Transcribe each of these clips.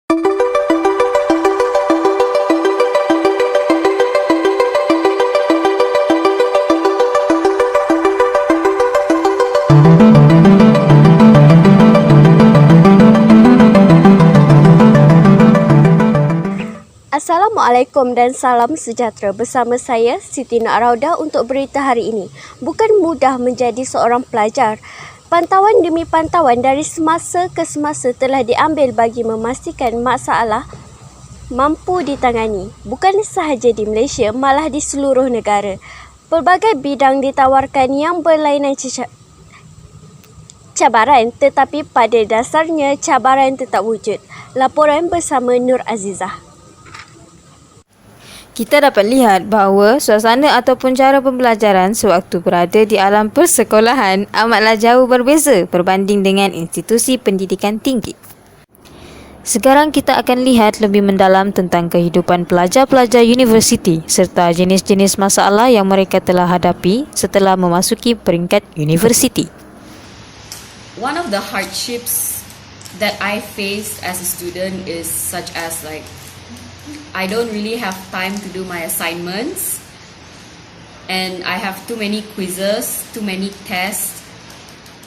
Assalamualaikum dan salam sejahtera. Bersama saya Siti Nak Raudah untuk berita hari ini. Bukan mudah menjadi seorang pelajar. Pantauan demi pantauan dari semasa ke semasa telah diambil bagi memastikan masalah mampu ditangani. Bukan sahaja di Malaysia, malah di seluruh negara. Pelbagai bidang ditawarkan yang berlainan cabaran, tetapi pada dasarnya cabaran tetap wujud. Laporan bersama Nur Azizah. Kita dapat lihat bahawa suasana ataupun cara pembelajaran sewaktu berada di alam persekolahan amatlah jauh berbeza berbanding dengan institusi pendidikan tinggi. Sekarang kita akan lihat lebih mendalam tentang kehidupan pelajar-pelajar universiti serta jenis-jenis masalah yang mereka telah hadapi setelah memasuki peringkat universiti. One of the hardships that I faced as a student is such as I don't really have time to do my assignments, and I have too many quizzes, too many tests,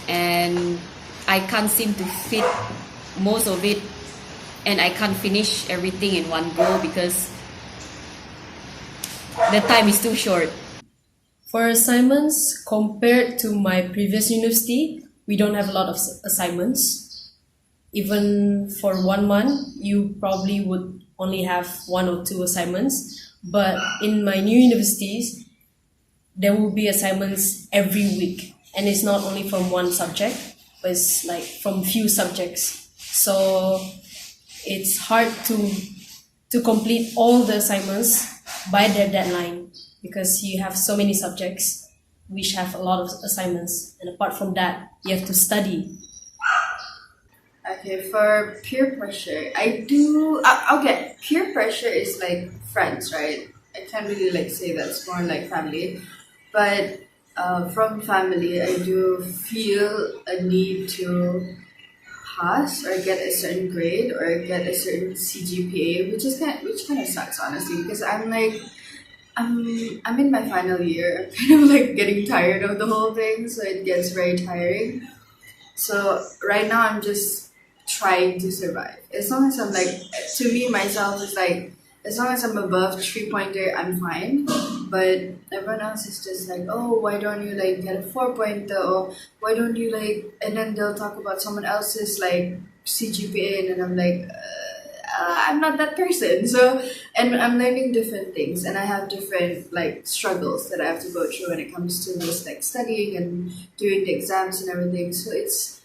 and I can't seem to fit most of it, and I can't finish everything in one go because the time is too short. For assignments, compared to my previous university, we don't have a lot of assignments. Even for 1 month, you probably would only have 1 or 2 assignments. But in my new universities, there will be assignments every week. And it's not only from one subject, but it's from few subjects. So it's hard to complete all the assignments by their deadline because you have so many subjects which have a lot of assignments. And apart from that, you have to study. Okay, for peer pressure, okay, peer pressure is like friends, right? I can't really say that's more like family, but from family, I do feel a need to pass or get a certain grade or get a certain CGPA, which kind of sucks honestly because I'm in my final year. I'm kind of getting tired of the whole thing, so it gets very tiring. So right now I'm just trying to survive. As long as I'm to me myself is as long as I'm above 3-pointer, I'm fine. But everyone else is just oh, why don't you get a 4-pointer, or why don't you and then they'll talk about someone else's CGPA, and then I'm I'm not that person. So, and I'm learning different things, and I have different struggles that I have to go through when it comes to just studying and doing the exams and everything. So it's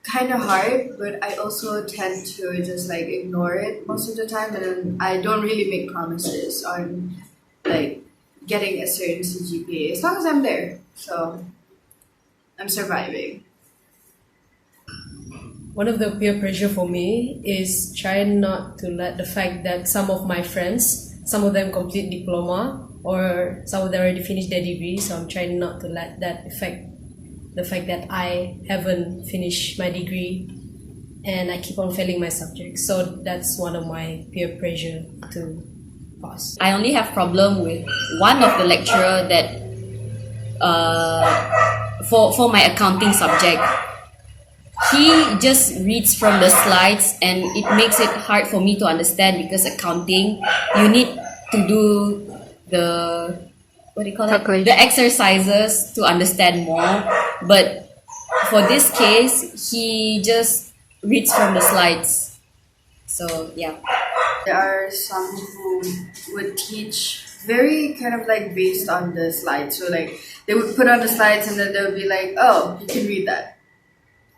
kind of hard, but I also tend to just ignore it most of the time, and then I don't really make promises on getting a certain CGPA as long as I'm there. So I'm surviving. One of the peer pressure for me is trying not to let the fact that some of my friends, some of them complete diploma or some of them already finished their degree, so I'm trying not to let that affect the fact that I haven't finished my degree and I keep on failing my subjects. So that's one of my peer pressure to pass. I only have problem with one of the lecturer that for my accounting subject. He just reads from the slides and it makes it hard for me to understand because accounting, you need to do the the exercises to understand more. But for this case, he just reads from the slides. So yeah. There are some who would teach very kind of based on the slides. So they would put on the slides and then they would be oh, you can read that.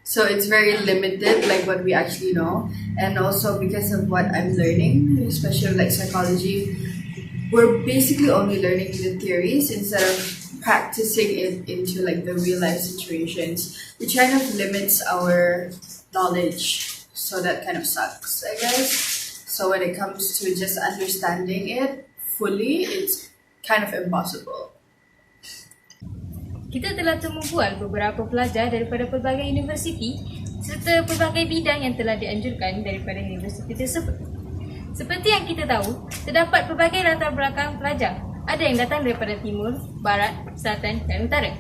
So it's very limited, what we actually know. And also because of what I'm learning, especially psychology, we're basically only learning the theories instead of practicing it into the real life situations, which kind of limits our knowledge. So that kind of sucks, I guess. So when it comes to just understanding it fully, it's kind of impossible. Kita telah temubual beberapa pelajar daripada pelbagai universiti serta pelbagai bidang yang telah dianjurkan daripada universiti tersebut. Seperti yang kita tahu, terdapat pelbagai latar belakang pelajar. Ada yang datang daripada timur, barat, selatan dan utara.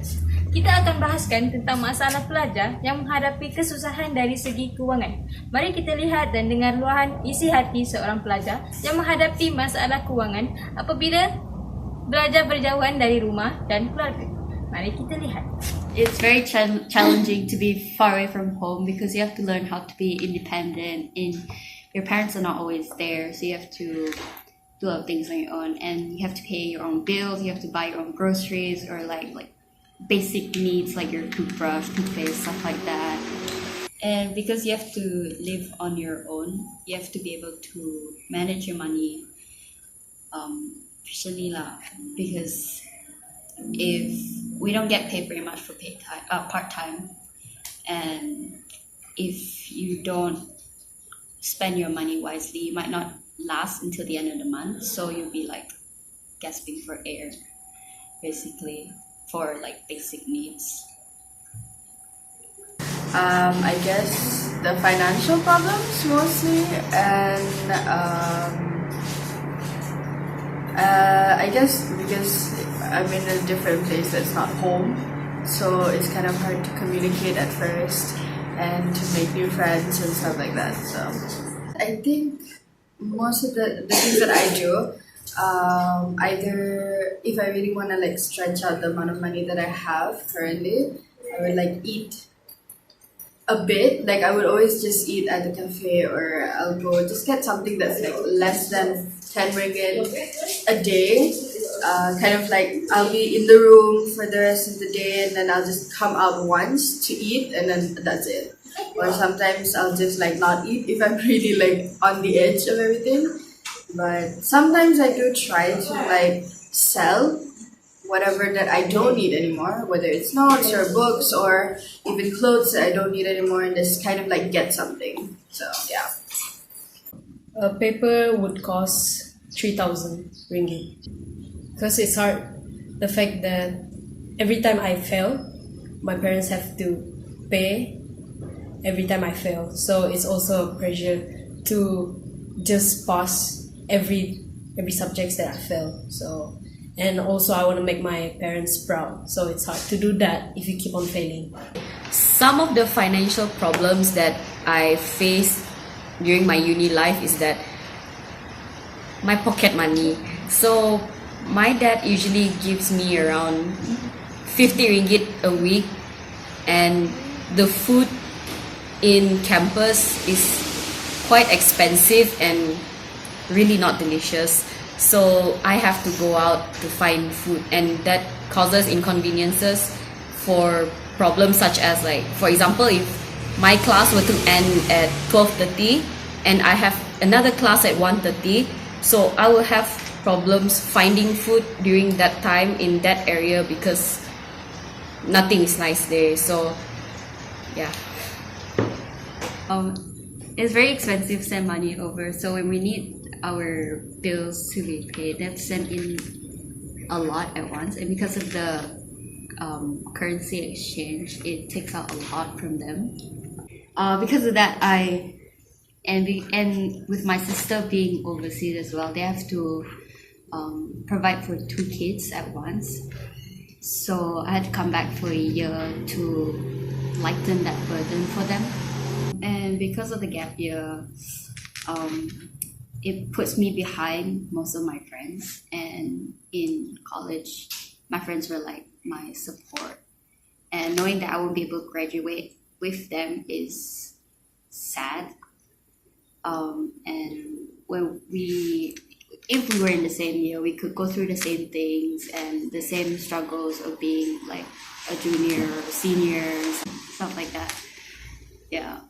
Kita akan bahaskan tentang masalah pelajar yang menghadapi kesusahan dari segi kewangan. Mari kita lihat dan dengar luahan isi hati seorang pelajar yang menghadapi masalah kewangan apabila belajar berjauhan dari rumah dan keluarga. Mari kita lihat. It's very challenging to be far away from home because you have to learn how to be independent. Your parents are not always there, so you have to do a lot of things on your own, and you have to pay your own bills. You have to buy your own groceries or like basic needs like your toothbrush, toothpaste, stuff like that. And because you have to live on your own, you have to be able to manage your money efficiently lah. Because if we don't get paid very much for part-time, and if you don't spend your money wisely, you might not last until the end of the month, so you'll be like gasping for air basically for like basic needs. I guess the financial problems mostly, and I guess because I'm in a different place that's not home, so it's kind of hard to communicate at first and to make new friends and stuff like that. So I think most of the things that I do, either if I really want to like stretch out the amount of money that I have currently, I would like eat a bit. Like I would always just eat at the cafe, or I'll go just get something that's like less than 10 ringgit a day. Kind of like I'll be in the room for the rest of the day, and then I'll just come out once to eat, and then that's it. Or sometimes I'll just like not eat if I'm really like on the edge of everything. But sometimes I do try to like sell whatever that I don't need anymore, whether it's notes or books or even clothes that I don't need anymore, and just kind of like get something. So yeah. A paper would cost 3,000 ringgit. Because it's hard, the fact that every time I fail, my parents have to pay every time I fail. So it's also a pressure to just pass every subjects that I fail. So, and also I want to make my parents proud. So it's hard to do that if you keep on failing. Some of the financial problems that I faced during my uni life is that my pocket money. So my dad usually gives me around 50 ringgit a week, and the food in campus is quite expensive and really not delicious. So I have to go out to find food, and that causes inconveniences for problems such as, like, for example, if my class were to end at 12:30 and I have another class at 1:30, so I will have problems finding food during that time in that area because nothing is nice there. So yeah. It's very expensive to send money over, so when we need our bills to be paid, they have to send in a lot at once, and because of the currency exchange, it takes out a lot from them. Because of that, and with my sister being overseas as well, they have to provide for 2 kids at once. So I had to come back for a year to lighten that burden for them. And because of the gap year, it puts me behind most of my friends. And in college, my friends were like my support. And knowing that I won't be able to graduate with them is sad. And if we were in the same year, we could go through the same things and the same struggles of being like a junior or senior, stuff like that. Yeah.